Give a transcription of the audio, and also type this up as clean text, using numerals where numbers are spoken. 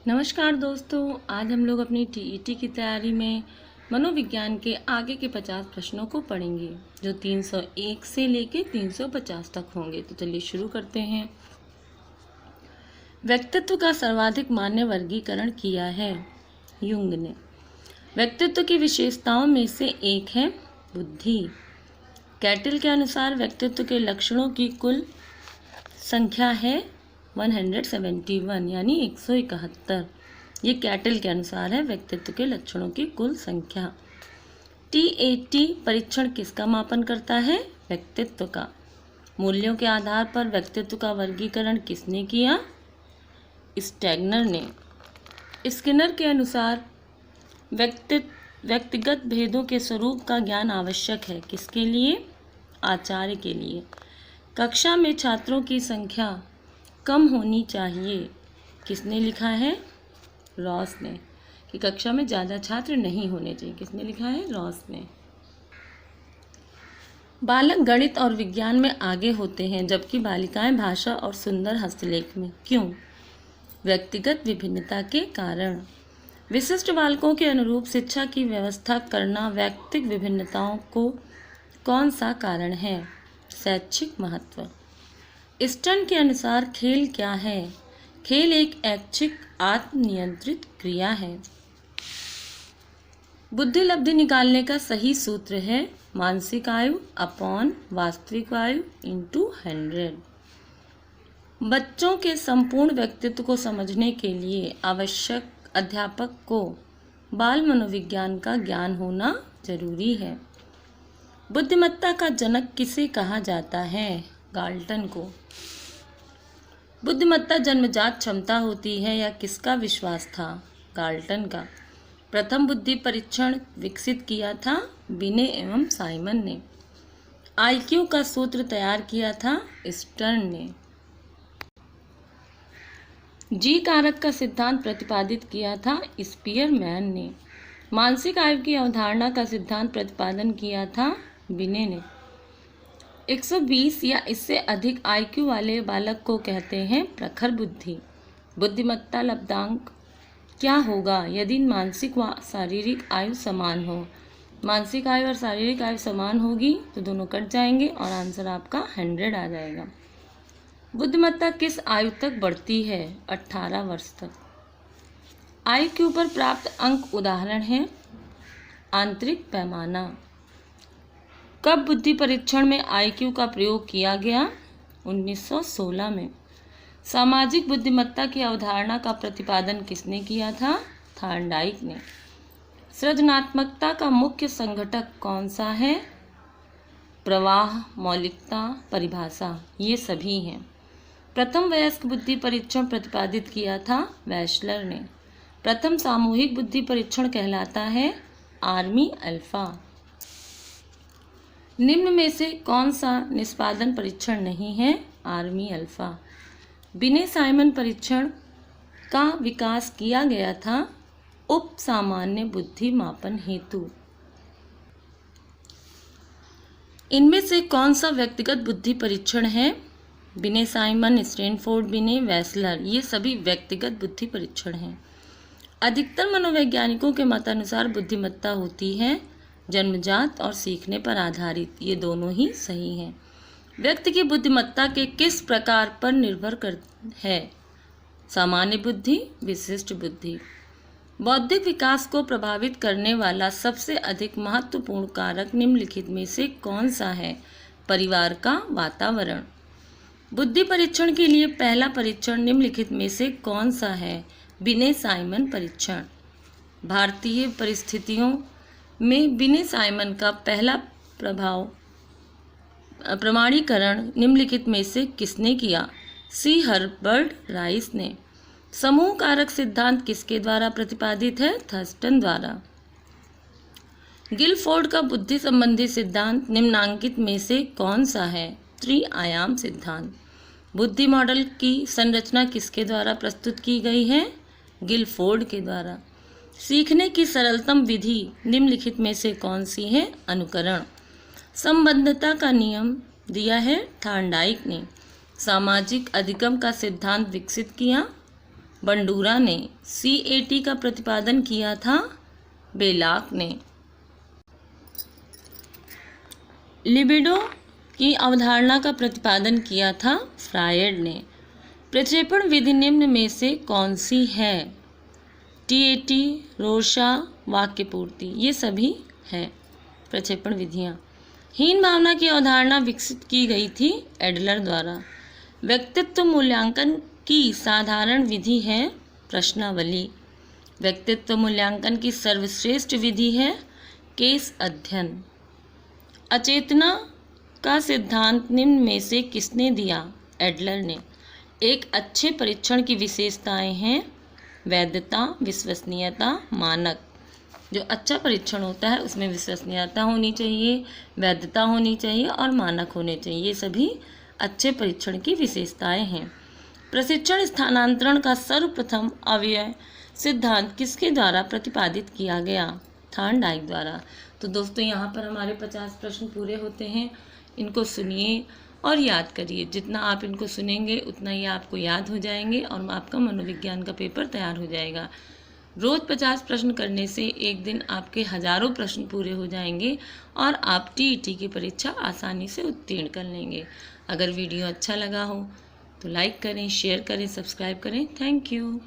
नमस्कार दोस्तों, आज हम लोग अपनी टीईटी की तैयारी में मनोविज्ञान के आगे के 50 प्रश्नों को पढ़ेंगे जो 301 से लेके 350 तक होंगे। तो चलिए शुरू करते हैं। व्यक्तित्व का सर्वाधिक मान्य वर्गीकरण किया है युंग ने। व्यक्तित्व की विशेषताओं में से एक है बुद्धि। कैटल के अनुसार व्यक्तित्व के लक्षणों की कुल संख्या है 171 यानी 171। ये कैटल के अनुसार है व्यक्तित्व के लक्षणों की कुल संख्या। टीएटी परीक्षण किसका मापन करता है? व्यक्तित्व का। मूल्यों के आधार पर व्यक्तित्व का वर्गीकरण किसने किया? स्टेगनर ने। स्किनर के अनुसार व्यक्तिगत भेदों के स्वरूप का ज्ञान आवश्यक है। किसके लिए? आचार्य के लिए। कक्षा में छात्रों की संख्या कम होनी चाहिए। किसने लिखा है? रॉस ने। कि कक्षा में ज़्यादा छात्र नहीं होने चाहिए। किसने लिखा है? रॉस ने। बालक गणित और विज्ञान में आगे होते हैं जबकि बालिकाएं भाषा और सुंदर हस्तलेख में। क्यों? व्यक्तिगत विभिन्नता के कारण। विशिष्ट बालकों के अनुरूप शिक्षा की व्यवस्था करना व्यक्तिगत विभिन्नताओं को कौन सा कारण है? शैक्षिक महत्व। स्टर्न के अनुसार खेल क्या है? खेल एक ऐच्छिक आत्मनियंत्रित क्रिया है। बुद्धि लब्धि निकालने का सही सूत्र है मानसिक आयु अपॉन वास्तविक आयु इंटू 100। बच्चों के संपूर्ण व्यक्तित्व को समझने के लिए आवश्यक अध्यापक को बाल मनोविज्ञान का ज्ञान होना जरूरी है। बुद्धिमत्ता का जनक किसे कहा जाता है? गाल्टन को। बुद्धिमत्ता जन्मजात क्षमता होती है या किसका विश्वास था? गाल्टन का। प्रथम बुद्धि परीक्षण विकसित किया था बिने एवं साइमन ने। आईक्यू का सूत्र तैयार किया था स्टर्न ने। जी कारक का सिद्धांत प्रतिपादित किया था स्पीयरमैन ने। मानसिक आयु की अवधारणा का सिद्धांत प्रतिपादन किया था बिने ने। 120 या इससे अधिक आईक्यू वाले बालक को कहते हैं प्रखर बुद्धि। बुद्धिमत्ता लब्धांक क्या होगा यदि मानसिक व शारीरिक आयु समान हो? मानसिक आयु और शारीरिक आयु समान होगी तो दोनों कट जाएंगे और आंसर आपका 100 आ जाएगा। बुद्धिमत्ता किस आयु तक बढ़ती है? 18 वर्ष तक। आईक्यू पर प्राप्त अंक उदाहरण है आंतरिक पैमाना। कब बुद्धि परीक्षण में आईक्यू का प्रयोग किया गया? 1916 में। सामाजिक बुद्धिमत्ता की अवधारणा का प्रतिपादन किसने किया था? थॉर्नडाइक ने। सृजनात्मकता का मुख्य संघटक कौन सा है? प्रवाह, मौलिकता, परिभाषा, ये सभी हैं। प्रथम वयस्क बुद्धि परीक्षण प्रतिपादित किया था वैशलर ने। प्रथम सामूहिक बुद्धि परीक्षण कहलाता है आर्मी अल्फा। निम्न में से कौन सा निष्पादन परीक्षण नहीं है? Army alpha. बिने साइमन परीक्षण का विकास किया गया था उप सामान्य बुद्धि मापन हेतु। इनमें से कौन सा व्यक्तिगत बुद्धि परीक्षण है? बिने साइमन, स्टैनफोर्ड बिने, वैसलर, ये सभी व्यक्तिगत बुद्धि परीक्षण हैं। अधिकतर मनोवैज्ञानिकों के मतानुसार बुद्धिमत्ता होती है जन्मजात और सीखने पर आधारित। ये दोनों ही सही हैं। व्यक्ति की बुद्धिमत्ता के किस प्रकार पर निर्भर कर है? सामान्य बुद्धि, विशिष्ट बुद्धि। बौद्धिक विकास को प्रभावित करने वाला सबसे अधिक महत्वपूर्ण कारक निम्नलिखित में से कौन सा है? परिवार का वातावरण। बुद्धि परीक्षण के लिए पहला परीक्षण निम्नलिखित में से कौन सा है? बिने साइमन परीक्षण। भारतीय परिस्थितियों में बिने साइमन का पहला प्रमाणीकरण निम्नलिखित में से किसने किया? सी हर्बर्ट राइस ने। समूह कारक सिद्धांत किसके द्वारा प्रतिपादित है? थर्स्टन द्वारा। गिलफोर्ड का बुद्धि संबंधी सिद्धांत निम्नांकित में से कौन सा है? त्रि-आयाम सिद्धांत। बुद्धि मॉडल की संरचना किसके द्वारा प्रस्तुत की गई है? गिलफोर्ड के द्वारा। सीखने की सरलतम विधि निम्नलिखित में से कौन सी है? अनुकरण। संबद्धता का नियम दिया है थॉर्नडाइक ने। सामाजिक अधिगम का सिद्धांत विकसित किया बंडूरा ने। CAT का प्रतिपादन किया था बेलाक ने। लिबिडो की अवधारणा का प्रतिपादन किया था फ्रायड ने। प्रक्षेपण विधि निम्न में से कौन सी है? TAT, रोशा, वाक्य पूर्ति, ये सभी है प्रक्षेपण विधियाँ। हीन भावना की अवधारणा विकसित की गई थी एडलर द्वारा। व्यक्तित्व मूल्यांकन की साधारण विधि है प्रश्नावली। व्यक्तित्व मूल्यांकन की सर्वश्रेष्ठ विधि है केस अध्ययन। अचेतना का सिद्धांत निम्न में से किसने दिया? एडलर ने। एक अच्छे परीक्षण की विशेषताएं हैं वैधता, विश्वसनीयता, मानक। जो अच्छा परीक्षण होता है उसमें विश्वसनीयता होनी चाहिए, वैधता होनी चाहिए और मानक होने चाहिए। ये सभी अच्छे परीक्षण की विशेषताएं हैं। प्रशिक्षण स्थानांतरण का सर्वप्रथम अव्यय सिद्धांत किसके द्वारा प्रतिपादित किया गया? थॉर्नडाइक द्वारा। तो दोस्तों यहाँ पर हमारे 50 प्रश्न पूरे होते हैं। इनको सुनिए और याद करिए। जितना आप इनको सुनेंगे उतना ही आपको याद हो जाएंगे और आपका मनोविज्ञान का पेपर तैयार हो जाएगा। रोज़ 50 प्रश्न करने से एक दिन आपके हज़ारों प्रश्न पूरे हो जाएंगे और आप TET की परीक्षा आसानी से उत्तीर्ण कर लेंगे। अगर वीडियो अच्छा लगा हो तो लाइक करें, शेयर करें, सब्सक्राइब करें। Thank you.